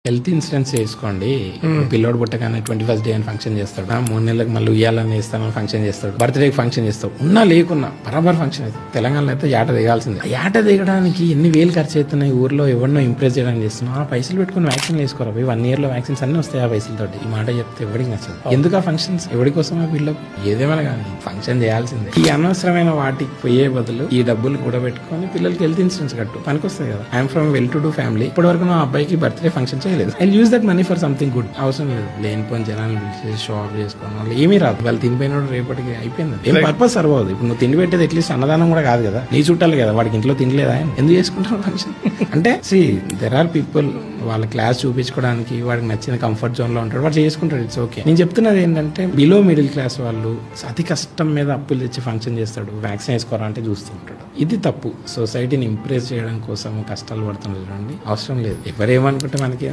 Health insurance చేసుకోండి. పిల్లోడు పుట్టగానే 21st డే అని ఫంక్షన్ చేస్తాడు, 3 నెలలకు మళ్ళీ ఉయ్యాలని ఇస్తానని ఫంక్షన్ చేస్తాడు, బర్త్డే ఫంక్షన్ చేస్తాడు. ఉన్నా లేకున్నా బరాబర్ ఫంక్షన్ అవుతుంది. తెలంగాణలో అయితే ఏట దిగాల్సిందే. ఏట దిగడానికి ఎన్ని వేలు ఖర్చు అవుతున్నాయి. ఊర్లో ఎవరినో ఇంప్రెస్ చేయడానికి చేస్తున్నాం. ఆ పైసలు పెట్టుకుని వ్యాక్సిన్ వేసుకోరా. 1 year లో వ్యాక్సిన్స్ అన్ని వస్తాయి ఆ పైసలతోటి. ఈ మాట చెప్తే ఎవరికి నచ్చదు. ఎందుకు ఆ ఫంక్షన్స్? ఎవరి కోసం ఆ పిల్లలు? ఏదేమైనా కానీ ఫంక్షన్ చేయాల్సిందే. ఈ అనవసరమైన వాటికి పోయే బదులు ఈ డబ్బులు కూడా పెట్టుకుని పిల్లలకి హెల్త్ ఇన్సూరెన్స్ కట్టు, పనికొస్తుంది కదా. I'm from well to do family. ఇప్పటి వరకు నా అబ్బాయికి బర్త్డే ఫంక్షన్ చేయలేదు. I use that money for something good. అవసరం లేదు లేనిపోయిన జనాలు పిలిచేసి షో ఆఫ్ చేసుకోవడం వల్ల ఏమీ రాదు. వాళ్ళు తినిపోయిన రేపటికి అయిపోయింది. ఏం పర్పస్ సర్వ్ అవుతుంది. ఇప్పుడు నువ్వు తిండి పెట్టేది అట్లీస్ట్ అన్నదానం కూడా కాదు కదా. నీ చుట్టాలి కదా, వాడికి ఇంట్లో తినలేదా, ఎందుకు చేసుకుంటావు ఫంక్షన్? అంటే దెర్ ఆర్ పీపుల్ వాళ్ళ క్లాస్ చూపించుకోవడానికి వాడికి నచ్చిన కంఫర్ట్ జోన్ లో ఉంటాడు, వాడు చేసుకుంటాడు. It's okay. నేను చెప్తున్నది ఏంటంటే బిలో మిడిల్ క్లాస్ వాళ్ళు అతి కష్టం మీద అప్పులు తెచ్చి ఫంక్షన్ చేస్తాడు, వ్యాక్సిన్ వేసుకోరా అంటే చూస్తుంటాడు. ఇది తప్పు. సొసైటీని ఇంప్రెస్ చేయడం కోసం కష్టాలు పడుతున్నారు చూడండి. అవసరం లేదు. ఎవరేమనుకుంటే మనకి